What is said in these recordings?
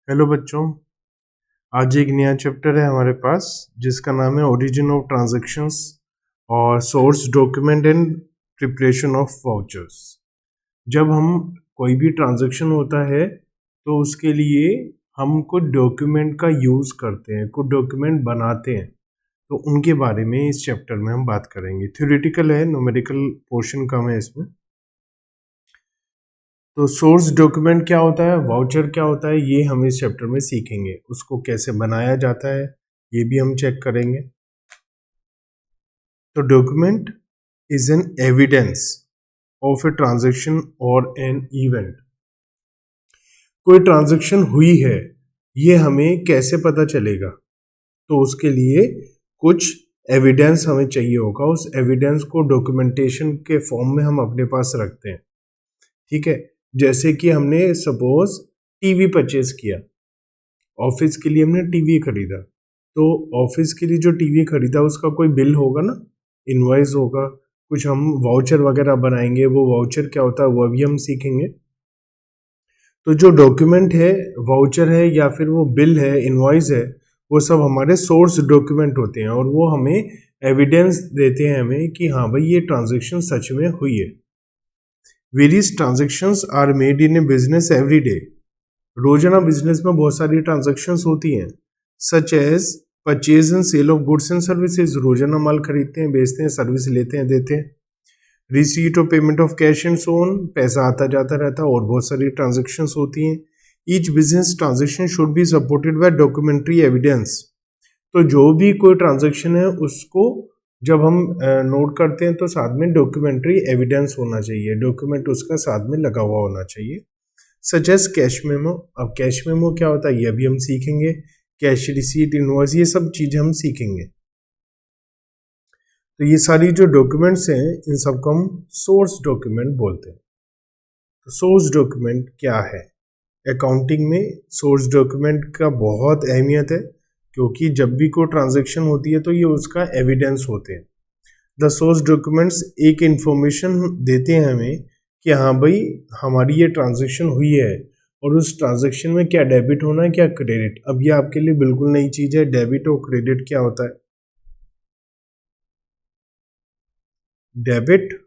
Hello बच्चों, आज एक नया चैप्टर है हमारे पास जिसका नाम है ओरिजिन ऑफ ट्रांजैक्शंस और source document and preparation of vouchers. जब हम कोई भी ट्रांजैक्शन होता है तो उसके लिए हम कुछ डॉक्यूमेंट का यूज़ करते हैं, कुछ डॉक्यूमेंट बनाते हैं, तो उनके बारे में इस चैप्टर में हम बात करेंगे। थ्योरेटिकल है, न्यूमेरिकल पोर्शन कम है इसमें। तो सोर्स डॉक्यूमेंट क्या होता है, वाउचर क्या होता है, ये हम इस चैप्टर में सीखेंगे। उसको कैसे बनाया जाता है ये भी हम चेक करेंगे। तो document is an evidence of a transaction और एन इवेंट। कोई ट्रांजैक्शन हुई है ये हमें कैसे पता चलेगा, तो उसके लिए कुछ एविडेंस हमें चाहिए होगा। उस एविडेंस को डॉक्यूमेंटेशन के फॉर्म में हम अपने पास रखते हैं। ठीक है, जैसे कि हमने सपोज टीवी परचेज किया, ऑफिस के लिए हमने टीवी खरीदा, तो ऑफिस के लिए जो टीवी खरीदा उसका कोई बिल होगा ना, इनवॉइस होगा, कुछ हम वाउचर वगैरह बनाएंगे। वो वाउचर क्या होता है वो अभी हम सीखेंगे। तो जो डॉक्यूमेंट है, वाउचर है या फिर वो बिल है, इनवॉइस है, वो सब हमारे सोर्स डॉक्यूमेंट होते हैं और वो हमें एविडेंस देते हैं हमें कि हाँ भाई ये ट्रांजैक्शन सच में हुई है। Various transactions are made in a business every day. रोजाना बिजनेस में बहुत सारी ट्रांजैक्शंस होती हैं, such as purchase and sale of goods and services. रोजाना माल खरीदते हैं, बेचते हैं, सर्विस लेते हैं, देते हैं। रिसीट और payment of cash and so on, पैसा आता जाता रहता है, और बहुत सारी ट्रांजैक्शंस होती हैं। Each business transaction should be supported by documentary evidence. तो जो भी कोई ट्रांजैक्शन है उसको जब हम नोट करते हैं तो साथ में डॉक्यूमेंट्री एविडेंस होना चाहिए, डॉक्यूमेंट उसका साथ में लगा हुआ होना चाहिए। Such as cash memo. अब कैश मेमो क्या होता है ये अभी हम सीखेंगे। कैश रिसीट, इनवॉइस, ये सब चीजें हम सीखेंगे। तो ये सारी जो डॉक्यूमेंट्स हैं इन सबको हम सोर्स डॉक्यूमेंट बोलते हैं। तो सोर्स डॉक्यूमेंट क्या है, अकाउंटिंग में सोर्स डॉक्यूमेंट का बहुत अहमियत है, क्योंकि जब भी कोई ट्रांजैक्शन होती है तो ये उसका एविडेंस होते हैं। द सोर्स डॉक्यूमेंट्स एक इंफॉर्मेशन देते हैं हमें कि हाँ भाई हमारी ये ट्रांजैक्शन हुई है और उस ट्रांजैक्शन में क्या डेबिट होना है क्या क्रेडिट। अब ये आपके लिए बिल्कुल नई चीज है, डेबिट और क्रेडिट क्या होता है। डेबिट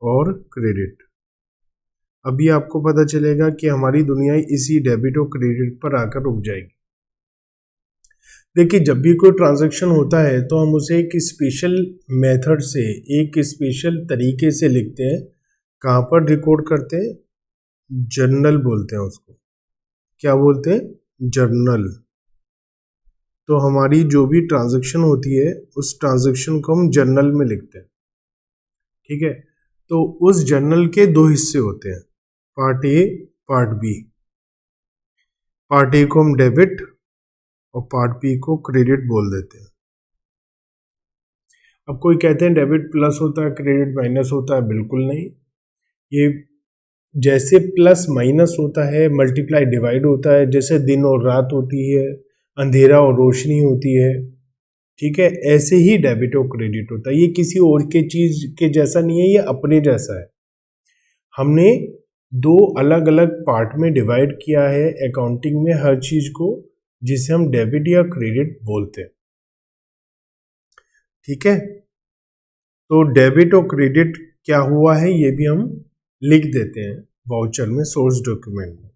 और क्रेडिट, अभी आपको पता चलेगा कि हमारी दुनिया इसी डेबिट और क्रेडिट पर आकर रुक जाएगी। देखिए, जब भी कोई ट्रांजैक्शन होता है तो हम उसे एक स्पेशल मेथड से, एक स्पेशल तरीके से लिखते हैं। कहाँ पर रिकॉर्ड करते हैं, जर्नल बोलते हैं उसको। क्या बोलते हैं, जर्नल। तो हमारी जो भी ट्रांजैक्शन होती है उस ट्रांजैक्शन को हम जर्नल में लिखते हैं। ठीक है, तो उस जर्नल के दो हिस्से होते हैं, part A, part B. Part A को हम डेबिट और पार्ट बी को क्रेडिट बोल देते हैं। अब कोई कहते हैं डेबिट प्लस होता है, क्रेडिट माइनस होता है। बिल्कुल नहीं, ये जैसे प्लस माइनस होता है, मल्टीप्लाई डिवाइड होता है, जैसे दिन और रात होती है, अंधेरा और रोशनी होती है, ठीक है, ऐसे ही डेबिट और क्रेडिट होता है। ये किसी और के चीज के जैसा नहीं है, ये अपने जैसा है। हमने दो अलग अलग पार्ट में डिवाइड किया है अकाउंटिंग में हर चीज को, जिसे हम डेबिट या क्रेडिट बोलते हैं। ठीक है, तो डेबिट और क्रेडिट क्या हुआ है ये भी हम लिख देते हैं वाउचर में, सोर्स डॉक्यूमेंट में।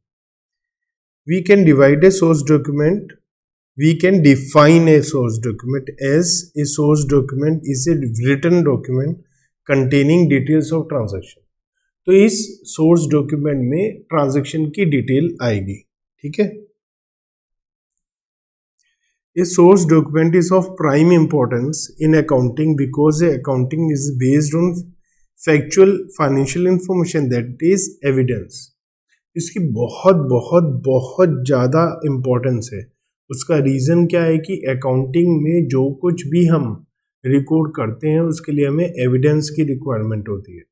We can divide a source document, we can define a source document as a source document is a written document containing details of transaction। तो इस सोर्स डॉक्यूमेंट में ट्रांजैक्शन की डिटेल आएगी। ठीक है, a source document is of prime importance in accounting because accounting is based on factual financial information, that is evidence। इसकी बहुत बहुत बहुत ज़्यादा इम्पोर्टेंस है। उसका रीज़न क्या है कि अकाउंटिंग में जो कुछ भी हम रिकॉर्ड करते हैं उसके लिए हमें एविडेंस की रिक्वायरमेंट होती है।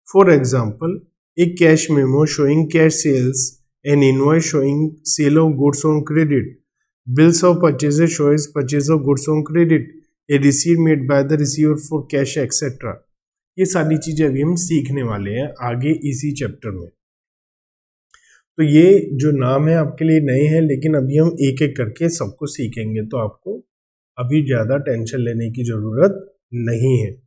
फॉर एग्जांपल, एक cash memo showing cash sales, an invoice showing sale of goods on credit, bills of purchases showing purchase of goods on credit, a receipt made by the receiver for cash etcetera. ये सारी चीज़ें अभी हम सीखने वाले हैं आगे इसी चैप्टर में। तो ये जो नाम है आपके लिए नए हैं, लेकिन अभी हम एक एक करके सबको सीखेंगे, तो आपको अभी ज़्यादा टेंशन लेने की ज़रूरत नहीं है।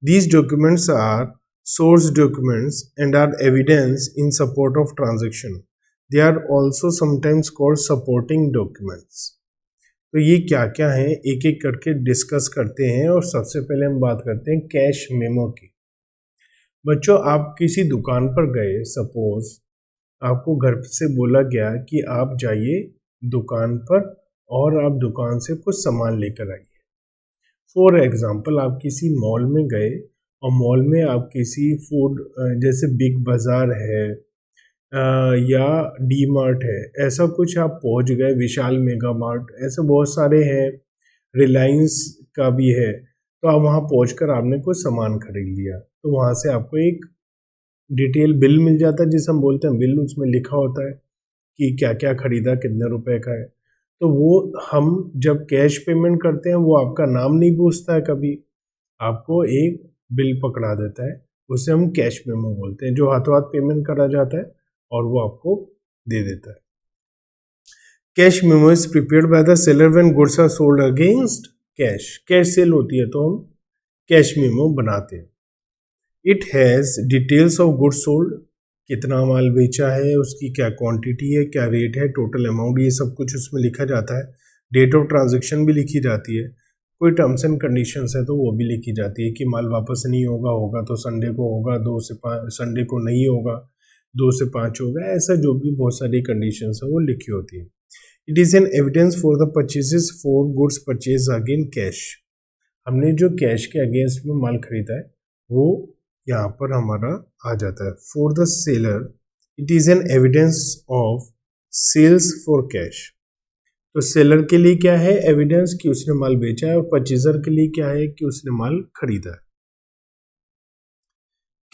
These documents are source documents and are evidence in support of transaction. They are also sometimes called supporting documents. तो ये क्या क्या है एक एक करके डिस्कस करते हैं, और सबसे पहले हम बात करते हैं कैश मेमो की। बच्चों, आप किसी दुकान पर गए, सपोज आपको घर से बोला गया कि आप जाइए दुकान पर और आप दुकान से कुछ सामान लेकर आइए। फॉर एग्जाम्पल, आप किसी मॉल में गए और मॉल में आप किसी फूड जैसे बिग बाज़ार है या डी मार्ट है, ऐसा कुछ आप पहुंच गए, विशाल मेगा मार्ट, ऐसे बहुत सारे हैं, रिलायंस का भी है। तो आप वहां पहुंचकर आपने कुछ सामान खरीद लिया, तो वहां से आपको एक डिटेल बिल मिल जाता है, जिसे हम बोलते हैं बिल। उसमें लिखा होता है कि क्या क्या खरीदा, कितने रुपए का है। तो वो हम जब कैश पेमेंट करते हैं, वो आपका नाम नहीं पूछता है कभी, आपको एक बिल पकड़ा देता है, उसे हम कैश मेमो बोलते हैं, जो हाथों हाथ पेमेंट करा जाता है और वो आपको दे देता है। Cash memo is prepared by the seller when goods are sold against cash. Cash sale होती है तो हम कैश मेमो बनाते हैं। It has details of goods sold, कितना माल बेचा है, उसकी क्या क्वांटिटी है, क्या रेट है, टोटल अमाउंट, ये सब कुछ उसमें लिखा जाता है। डेट ऑफ ट्रांजैक्शन भी लिखी जाती है। कोई टर्म्स एंड कंडीशंस है तो वो भी लिखी जाती है कि माल वापस नहीं होगा, होगा तो संडे को होगा, 2 से 5, संडे को नहीं होगा, 2 से 5 होगा, ऐसा जो भी बहुत सारी कंडीशंस है वो लिखी होती है। It is an evidence for the purchases for goods purchase again cash. हमने जो कैश के अगेंस्ट में माल खरीदा है वो यहाँ पर हमारा आ जाता है। For the seller it is an evidence of sales for cash. तो सेलर के लिए क्या है एविडेंस कि उसने माल बेचा है, और परचेजर के लिए क्या है कि उसने माल खरीदा है।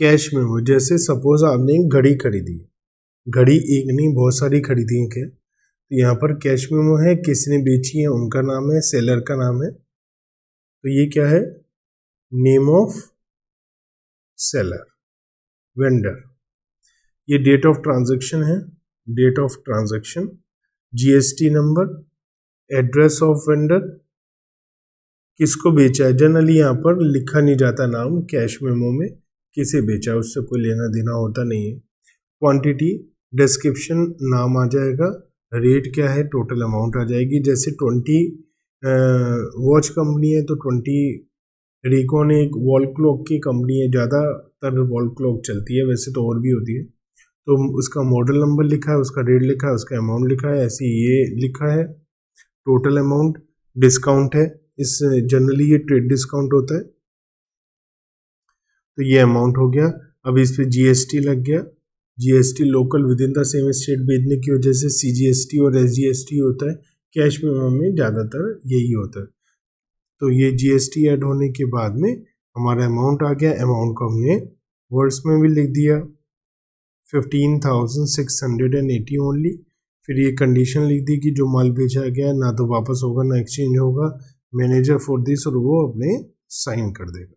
कैश मेमो, जैसे सपोज आपने एक घड़ी खरीदी, घड़ी एक नहीं बहुत सारी खरीदी है क्या, तो यहाँ पर कैश मेमो है, किसने बेची है उनका नाम है, सेलर का नाम है, तो ये क्या है, नेम ऑफ सेलर, वेंडर। ये डेट ऑफ ट्रांजैक्शन है, date of transaction, GST number, address of vendor, किसको बेचा है। जनरली यहाँ पर लिखा नहीं जाता नाम कैश मेमो में, किसे बेचा है उससे कोई लेना देना होता नहीं है। क्वांटिटी, डिस्क्रिप्शन, नाम आ जाएगा, रेट क्या है, टोटल अमाउंट आ जाएगी। जैसे 20 वॉच कंपनी है तो 20, रिकॉन एक वॉल क्लॉक की कंपनी है, ज़्यादातर वॉल क्लॉक चलती है, वैसे तो और भी होती है। तो उसका मॉडल नंबर लिखा है, उसका रेट लिखा है, उसका अमाउंट लिखा है, ऐसे ये लिखा है, टोटल अमाउंट, डिस्काउंट है, इस जनरली ये ट्रेड डिस्काउंट होता है, तो ये अमाउंट हो गया। अब इस पे जीएसटी लग गया, GST local with in the same state भेजने की वजह से सीजीएसटी और एसजीएसटी होता है। कैश मेमो में ज़्यादातर यही होता है। तो ये जीएसटी ऐड होने के बाद में हमारा अमाउंट आ गया। अमाउंट को हमने वर्ड्स में भी लिख दिया, 15,680 ओनली। फिर ये कंडीशन लिख दी कि जो माल बेचा गया ना तो वापस होगा ना एक्सचेंज होगा, मैनेजर फॉर दिस, और वो अपने साइन कर देगा।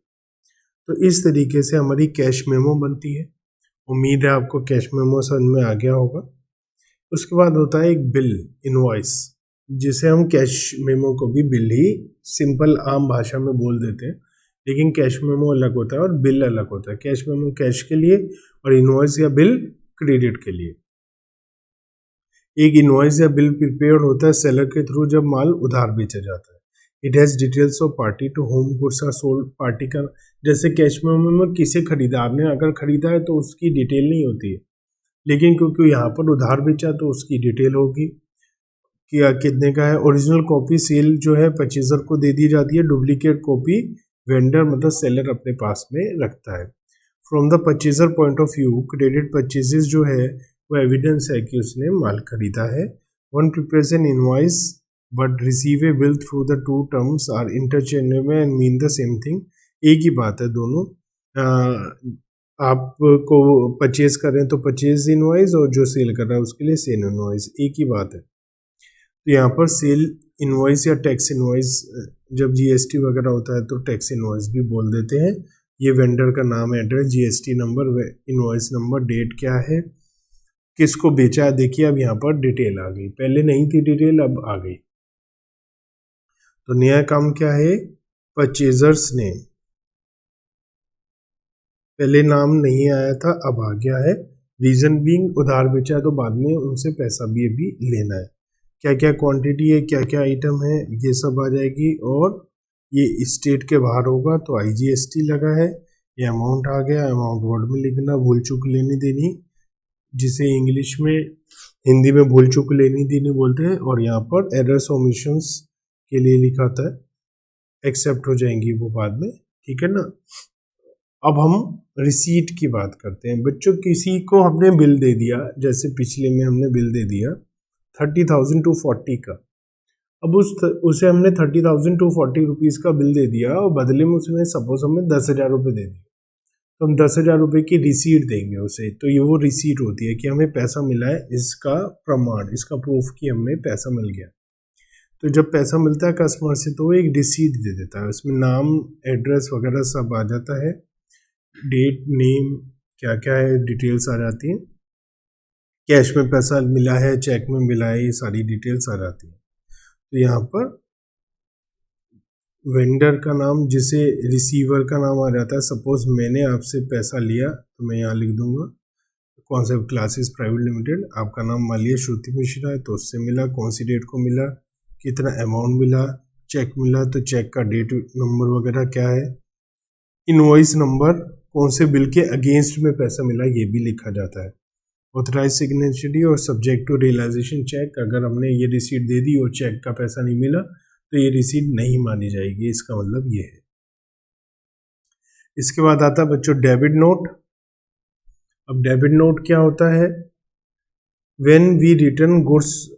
तो इस तरीके से हमारी कैश मेमो बनती है। उम्मीद है आपको कैश मेमो समझ में आ गया होगा। उसके बाद होता है एक बिल, इनवॉइस, जिसे हम कैश मेमो को भी बिल ही सिंपल आम भाषा में बोल देते हैं, लेकिन कैश मेमो अलग होता है और बिल अलग होता है। कैश मेमो कैश के लिए और इनवॉइस या बिल क्रेडिट के लिए। एक इनवॉइस या बिल प्रिपेयर्ड होता है सेलर के थ्रू जब माल उधार बेचा जाता है। It has details of party to whom goods are sold. Party का, जैसे कैश मेमो में किसे खरीदा, आपने अगर खरीदा है तो उसकी डिटेल नहीं होती है, लेकिन क्योंकि यहाँ पर उधार बेचा तो उसकी डिटेल होगी कि कितने का है। ओरिजिनल कॉपी सेल जो है परचेजर को दे दी जाती है, डुप्लीकेट कॉपी वेंडर मतलब सेलर अपने पास में रखता है। From the purchaser point of view, credit purchases जो है वो एविडेंस है कि उसने माल खरीदा है। One prepares an invoice but receive a bill through the two terms are interchangeable and mean the same thing. एक ही बात है दोनों। आपको परचेज कर रहे हैं तो परचेज इनवॉइस, और जो सेल कर रहा है उसके लिए सेल इनवॉइस, एक ही बात है। तो यहाँ पर सेल इनवॉइस या टैक्स इनवॉइस, जब जीएसटी वगैरह होता है तो टैक्स इनवॉइस भी बोल देते हैं। ये वेंडर का नाम, address, GST number, invoice number, date क्या है, किसको बेचा है, देखिए अब यहाँ पर डिटेल आ गई, पहले नहीं थी डिटेल, अब आ गई। तो नया काम क्या है, परचेजर्स नेम, पहले नाम नहीं आया था, अब आ गया है। रीजन बीइंग उधार बेचा है तो बाद में उनसे पैसा भी अभी लेना है। क्या क्या क्वांटिटी है, क्या क्या आइटम है, ये सब आ जाएगी। और ये स्टेट के बाहर होगा तो IGST लगा है। ये अमाउंट आ गया, अमाउंट वर्ड में लिखना, भूल चूक लेनी देनी, जिसे इंग्लिश में हिंदी में भूल चूक लेनी देनी बोलते हैं। और यहाँ पर एरर्स ओमिशंस के लिए लिखा था, एक्सेप्ट हो जाएंगी वो बाद में, ठीक है ना। अब हम रिसीट की बात करते हैं बच्चों। किसी को हमने बिल दे दिया, जैसे पिछले में हमने बिल दे दिया 30,000 to 40 का। अब उसे हमने 30,000 to 40 रुपीज़ का बिल दे दिया और बदले में उसने सपोज हमें 10,000 रुपये दे दिए, तो हम 10,000 रुपये की रिसीट देंगे उसे। तो ये वो रिसीट होती है कि हमें पैसा मिला है, इसका प्रमाण, इसका प्रूफ कि हमें पैसा मिल गया। तो जब पैसा मिलता है कस्टमर से तो वो एक रिसीट दे देता है, उसमें नाम, एड्रेस वगैरह सब आ जाता है, डेट, नेम, क्या क्या है, डिटेल्स आ जाती हैं। कैश में पैसा मिला है, चेक में मिला है, ये सारी डिटेल्स आ जाती हैं। तो यहाँ पर वेंडर का नाम, जिसे रिसीवर का नाम आ जाता है। सपोज मैंने आपसे पैसा लिया तो मैं यहाँ लिख दूंगा कॉन्सेप्ट क्लासेस प्राइवेट लिमिटेड, आपका नाम मान लिया श्रुति मिश्रा है, तो उससे मिला, कौन सी डेट को मिला, कितना अमाउंट मिला, चेक मिला तो चेक का डेट नंबर वगैरह क्या है, इनवॉइस नंबर, कौन से बिल के अगेंस्ट में पैसा मिला ये भी लिखा जाता है। ऑथराइज सिग्नेचरी और सब्जेक्ट टू रियलाइजेशन चेक, अगर हमने ये रिसीट दे दी और चेक का पैसा नहीं मिला तो ये रिसीट नहीं मानी जाएगी, इसका मतलब ये है। इसके बाद आता है बच्चों डेबिट नोट। अब डेबिट नोट क्या होता है, when we return goods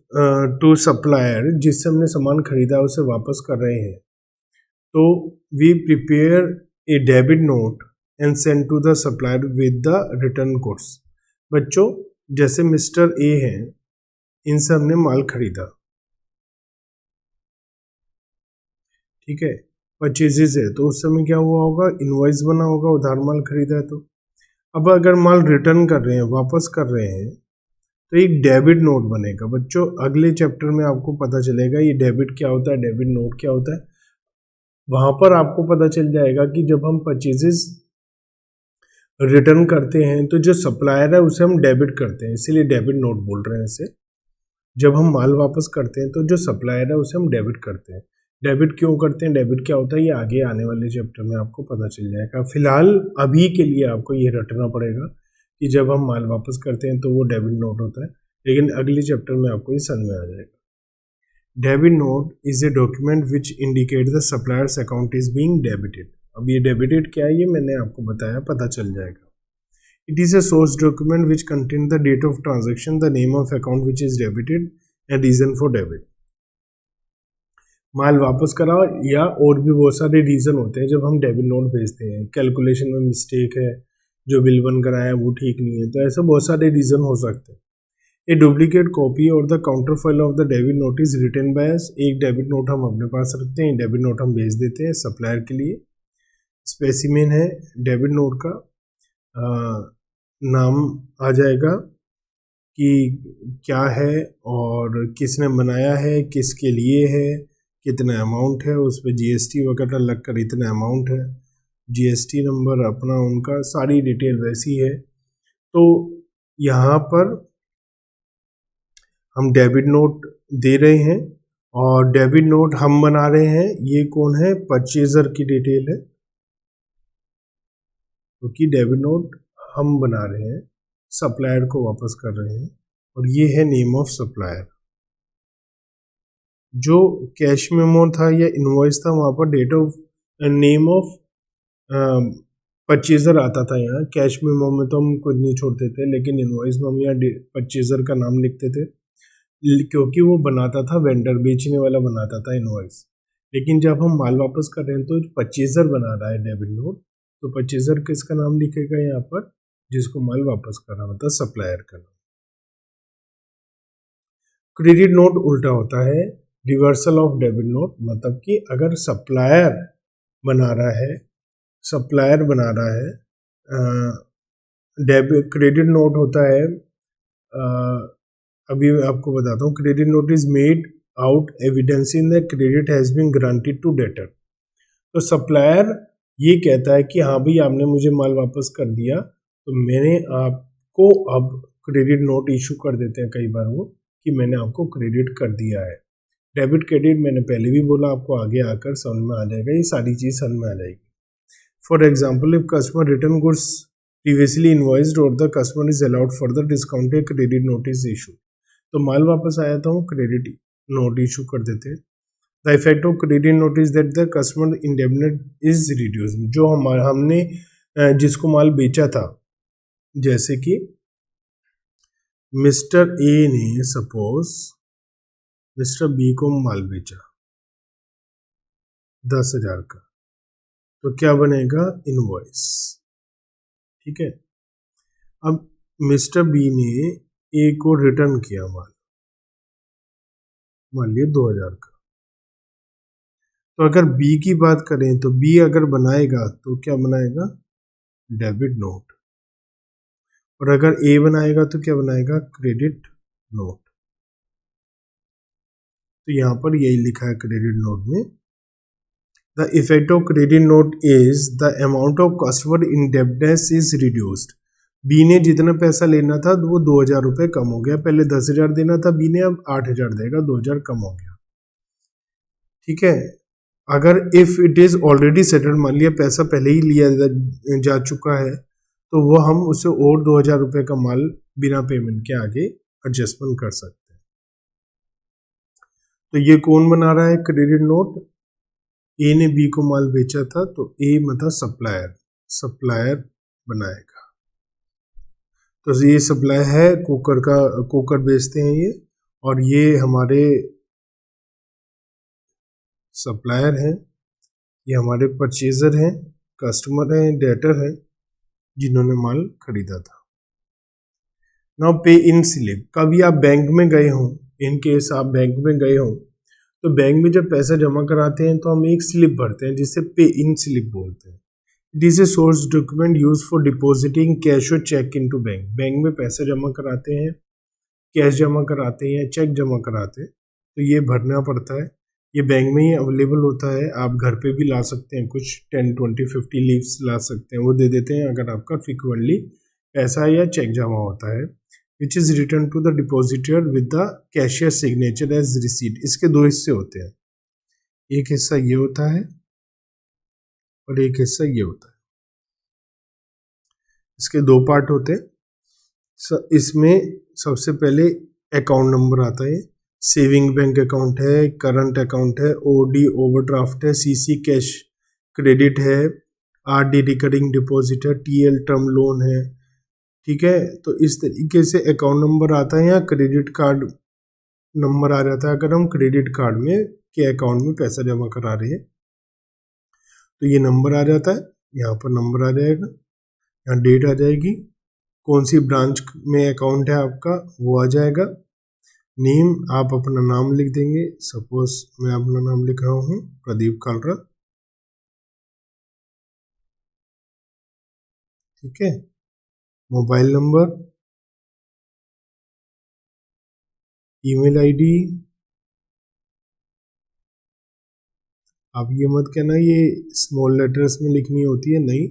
to supplier, जिससे हमने सामान खरीदा उसे वापस कर रहे हैं, तो we prepare a debit note and send to the supplier with the return goods. बच्चों जैसे मिस्टर ए हैं, इनसे हमने माल खरीदा, ठीक है, परचेजेस है, तो उस समय क्या हुआ होगा, इनवॉइस बना होगा, उधार माल खरीदा है तो। अब अगर माल रिटर्न कर रहे हैं, वापस कर रहे हैं, तो एक डेबिट नोट बनेगा। बच्चों अगले चैप्टर में आपको पता चलेगा ये डेबिट क्या होता है, डेबिट नोट क्या होता है। वहां पर आपको पता चल जाएगा कि जब हम परचेजेस रिटर्न करते हैं तो जो सप्लायर है उसे हम डेबिट करते हैं, इसीलिए डेबिट नोट बोल रहे हैं इसे। जब हम माल वापस करते हैं तो जो सप्लायर है उसे हम डेबिट करते हैं। डेबिट क्यों करते हैं, डेबिट क्या होता है, ये आगे आने वाले चैप्टर में आपको पता चल जाएगा। फिलहाल अभी के लिए आपको ये रटना पड़ेगा कि जब हम माल वापस करते हैं तो वो डेबिट नोट होता है, लेकिन अगले चैप्टर में आपको ये समझ में आ जाएगा। Debit note is a document which indicate the suppliers account is being debited. अब ये डेबिटेड क्या है ये मैंने आपको बताया, पता चल जाएगा। It is a source document which contain the date of transaction, the name of account which is debited and reason for debit. माल वापस कराओ या और भी बहुत सारे रीजन होते हैं जब हम डेबिट नोट भेजते हैं, कैलकुलेशन में मिस्टेक है, जो बिल बन कराया है वो ठीक नहीं है, तो ऐसे बहुत सारे रीजन हो सकते हैं। ए डुप्लीकेट कॉपी और the counter file of the debit note is written by us. एक डेबिट नोट हम अपने पास रखते हैं, डेबिट नोट हम भेज देते हैं सप्लायर के लिए। स्पेसिमेन है डेबिट नोट का, नाम आ जाएगा कि क्या है और किसने बनाया है, किसके लिए है, कितना अमाउंट है, उस पर GST वगैरह लगकर इतना अमाउंट है, GST नंबर अपना उनका, सारी डिटेल वैसी है। तो यहाँ पर हम डेबिट नोट दे रहे हैं और डेबिट नोट हम बना रहे हैं, ये कौन है, परचेजर की डिटेल है, क्योंकि डेबिट नोट हम बना रहे हैं, सप्लायर को वापस कर रहे हैं, और ये है नेम ऑफ सप्लायर। जो कैश मेमो था या इनवॉइस था वहाँ पर date of name of purchaser आता था। यहाँ कैश मेमो में तो हम कुछ नहीं छोड़ते थे, लेकिन इनवॉइस में हम यहाँ परचेजर का नाम लिखते थे, क्योंकि वो बनाता था वेंडर, बेचने वाला बनाता था इनवॉइस। लेकिन जब हम माल वापस कर रहे हैं तो परचेजर बना रहा है डेबिट नोट, तो परचेजर किसका नाम लिखेगा यहाँ पर, जिसको माल वापस करना होता है, सप्लायर का नाम। क्रेडिट नोट उल्टा होता है, रिवर्सल ऑफ डेबिट नोट, मतलब कि अगर सप्लायर बना रहा है, डेबिट क्रेडिट नोट होता है अभी मैं आपको बताता हूँ, credit note is made out evidencing the credit has been granted to debtor. तो सप्लायर ये कहता है कि हाँ भाई आपने मुझे माल वापस कर दिया, तो मैंने आपको अब क्रेडिट नोट इशू कर देते हैं कई बार वो, कि मैंने आपको क्रेडिट कर दिया है। डेबिट क्रेडिट मैंने पहले भी बोला, आपको आगे आकर समझ में आ जाएगा, ये सारी चीज़ समझ में आ जाएगी। For example, if customer return goods previously invoiced और the customer is allowed further discount, credit notice issue. तो माल वापस आया था, हम क्रेडिट नोट इशू कर देते हैं। The effect of credit note is that the customer indebtedness is reduce. जो हमने जिसको माल बेचा था, जैसे कि मिस्टर ए ने सपोज मिस्टर बी को माल बेचा 10,000 का, तो क्या बनेगा, इनवॉइस। ठीक है, अब मिस्टर बी ने ए को रिटर्न किया माल, मान लिया 2,000 का। तो अगर बी की बात करें तो बी अगर बनाएगा तो क्या बनाएगा, डेबिट नोट। और अगर ए बनाएगा तो क्या बनाएगा, क्रेडिट नोट। तो यहां पर यही लिखा है क्रेडिट नोट में, the effect of credit note is the amount of customer indebtedness is reduced. B ने जितना पैसा लेना था वो 2,000 रुपये कम हो गया, पहले 10,000 देना था बी ने, अब 8,000 देगा, 2,000 कम हो गया। ठीक है, अगर if it is already settled, मान लिया पैसा पहले ही लिया जा चुका है, तो वो हम उसे और 2,000 रुपये का माल बिना पेमेंट के आगे एडजस्टमेंट कर सकते हैं। तो ये कौन बना रहा है क्रेडिट नोट, ए ने बी को माल बेचा था, तो ए मतलब सप्लायर बनाएगा। तो ये सप्लाई है कुकर बेचते हैं ये, और ये हमारे सप्लायर हैं, ये हमारे परचेजर हैं, कस्टमर हैं, डेटर हैं, जिन्होंने माल खरीदा था। नाउ पे इन स्लिप, कभी आप बैंक में गए हो, इन केस आप बैंक में गए हो, तो बैंक में जब पैसा जमा कराते हैं तो हम एक स्लिप भरते हैं जिसे पे इन स्लिप बोलते हैं। It is a source document use for depositing cash और चेक इनटू बैंक। बैंक में पैसा जमा कराते हैं, कैश जमा कराते हैं, चेक जमा कराते हैं, तो ये भरना पड़ता है। ये बैंक में ही अवेलेबल होता है, आप घर पे भी ला सकते हैं, कुछ 10, 20, 50 लीव्स ला सकते हैं, वो दे देते हैं अगर आपका फ्रीक्वेंटली पैसा या चेक जमा होता है। Which is return to the depositor with the cashier signature as receipt. इसके दो हिस्से होते हैं, एक हिस्सा ये होता है और एक हिस्सा ये होता है। इसके दो पार्ट होते हैं। इसमें सबसे पहले अकाउंट नंबर आता है, सेविंग बैंक अकाउंट है, करंट अकाउंट है, ओडी ओवरड्राफ्ट है, सीसी कैश क्रेडिट है, आरडी रिकरिंग डिपॉजिट है, टीएल टर्म लोन है। ठीक है, तो इस तरीके से अकाउंट नंबर आता है या क्रेडिट कार्ड नंबर आ जाता है। अगर हम क्रेडिट कार्ड में के अकाउंट में पैसा जमा करा रहे हैं तो ये नंबर आ जाता है, यहाँ पर नंबर आ जाएगा, यहाँ डेट आ जाएगी, कौन सी ब्रांच में अकाउंट है आपका वो आ जाएगा। नेम, आप अपना नाम लिख देंगे, सपोज मैं अपना नाम लिख रहा हूँ प्रदीप कालरा। ठीक है, मोबाइल नंबर, ईमेल आईडी, आप ये मत कहना ये स्मॉल लेटर्स में लिखनी होती है, नहीं,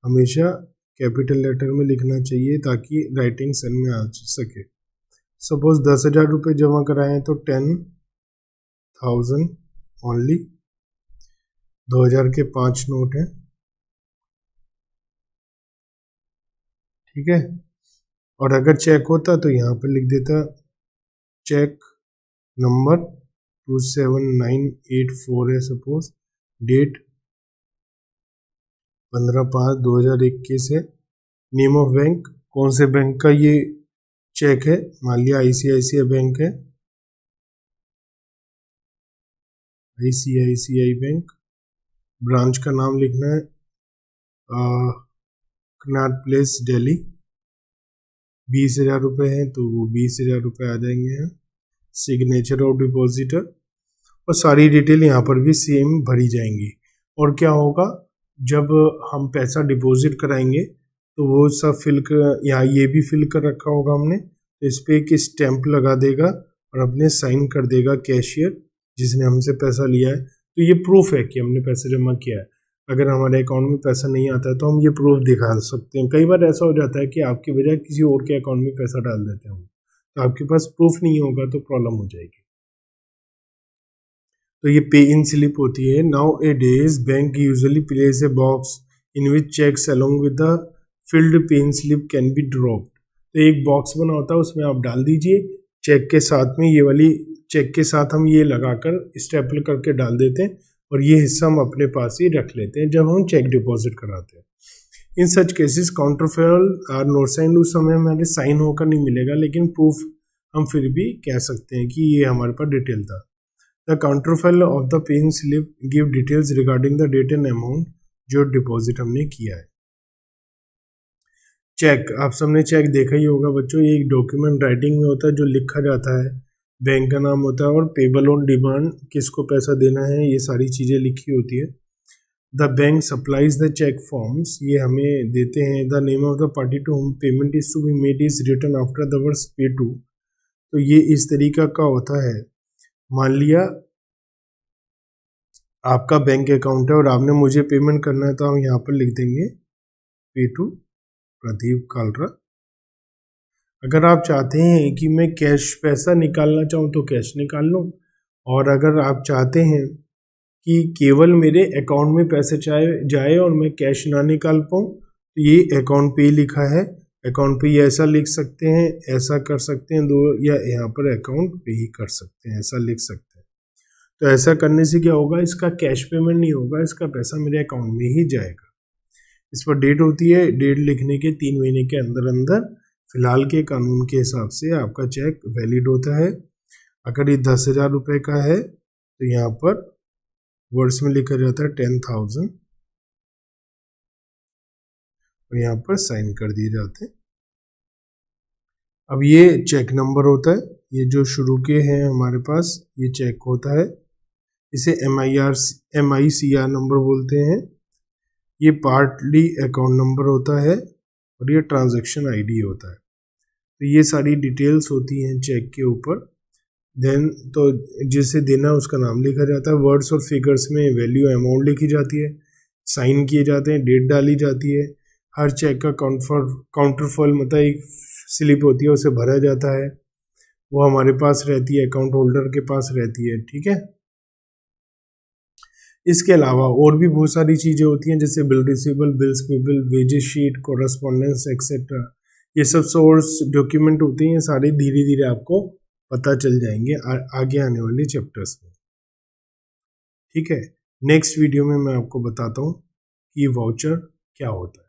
हमेशा कैपिटल लेटर में लिखना चाहिए ताकि राइटिंग सन में आ सके। सपोज 10,000 रुपये जमा कराएं तो 10,000 ओनली, 2,000 के 5 नोट हैं। ठीक है, और अगर चेक होता तो यहाँ पर लिख देता चेक नंबर 27984 है सपोज, डेट 15/5/2021 है। नेम ऑफ बैंक, कौन से बैंक का ये चेक है, मान लिया आईसीआईसीआई बैंक है, आईसीआईसीआई बैंक। ब्रांच का नाम लिखना है कनाट प्लेस दिल्ली। 20,000 रुपये हैं तो वो 20,000 रुपये आ जाएंगे यहाँ। सिग्नेचर ऑफ डिपॉजिटर, और सारी डिटेल यहाँ पर भी सेम भरी जाएंगी। और क्या होगा, जब हम पैसा डिपॉजिट कराएंगे तो वो सब फिल कर, यहाँ ये भी फिल कर रखा होगा हमने, तो इस पर एक स्टैंप लगा देगा और अपने साइन कर देगा कैशियर जिसने हमसे पैसा लिया है। तो ये प्रूफ है कि हमने पैसा जमा किया है। अगर हमारे अकाउंट में पैसा नहीं आता है तो हम ये प्रूफ दिखा सकते हैं। कई बार ऐसा हो जाता है कि आपकी वजह किसी और के अकाउंट में पैसा डाल देते हैं, तो आपके पास प्रूफ नहीं होगा तो प्रॉब्लम हो जाएगी। तो ये पे इन स्लिप होती है। Nowadays bank usually place a box in which cheques along with the filled pay in slip can be dropped. तो एक बॉक्स बना होता है, उसमें आप डाल दीजिए चेक के साथ में। ये वाली चेक के साथ हम ये लगाकर स्टेपल करके डाल देते हैं और ये हिस्सा हम अपने पास ही रख लेते हैं जब हम चेक डिपॉजिट कराते हैं। In such cases counterfoil are not sign. उस समय हमारे साइन होकर नहीं मिलेगा, लेकिन प्रूफ हम फिर भी कह सकते हैं कि ये हमारे पास डिटेल था। The counterfoil of the pay in slip give details regarding the date and amount जो डिपॉजिट हमने किया है। चेक, आप सबने चेक देखा ही होगा बच्चों। ये एक डॉक्यूमेंट राइटिंग में होता है जो लिखा जाता है, बैंक का नाम होता है और पेबल ऑन डिमांड, किसको पैसा देना है, ये सारी चीज़ें लिखी होती है। The bank supplies the cheque forms, ये हमें देते हैं। The name of the party to whom payment is to be made is written after the words pay to. तो ये इस तरीका का होता है। मान लिया आपका बैंक अकाउंट है और आपने मुझे पेमेंट करना है, तो हम यहाँ पर लिख देंगे पे टू प्रदीप कालरा। अगर आप चाहते हैं कि मैं कैश पैसा निकालना चाहूँ तो कैश निकाल लो, और अगर आप चाहते हैं कि केवल मेरे अकाउंट में पैसे जाए और मैं कैश ना निकाल पाऊँ, तो ये अकाउंट पे ही लिखा है। अकाउंट पे ये ऐसा लिख सकते हैं, ऐसा कर सकते हैं दो, या यहाँ पर अकाउंट पे ही कर सकते हैं, ऐसा लिख सकते हैं। तो ऐसा करने से क्या होगा, इसका कैश पेमेंट नहीं होगा, इसका पैसा मेरे अकाउंट में ही जाएगा। इस पर डेट होती है, डेट लिखने के 3 महीने के अंदर अंदर फिलहाल के कानून के हिसाब से आपका चेक वैलिड होता है। अगर ये 10,000 रुपये का है तो यहाँ पर वर्ड्स में लिखा जाता है 10,000 और यहाँ पर साइन कर दिए जाते हैं। अब ये चेक नंबर होता है, ये जो शुरू के हैं हमारे पास, ये चेक होता है, इसे MICR नंबर बोलते हैं। ये पार्टली अकाउंट नंबर होता है और ये ट्रांजैक्शन ID होता है। तो ये सारी डिटेल्स होती हैं चेक के ऊपर। देन तो जिसे देना है उसका नाम लिखा जाता है। वर्ड्स और फिगर्स में वैल्यू अमाउंट लिखी जाती है, साइन किए जाते हैं, डेट डाली जाती है। हर चेक का काउंटरफॉल मतलब एक स्लिप होती है, उसे भरा जाता है, वो हमारे पास रहती है, अकाउंट होल्डर के पास रहती है। ठीक है, इसके अलावा और भी बहुत सारी चीज़ें होती हैं, जैसे bill receivable, bills payable, wages sheet, correspondence etcetera. ये सब सोर्स डॉक्यूमेंट होते हैं, ये सारे धीरे धीरे आपको पता चल जाएंगे आगे आने वाले चैप्टर्स में। ठीक है, नेक्स्ट वीडियो में मैं आपको बताता हूँ कि वाउचर क्या होता है।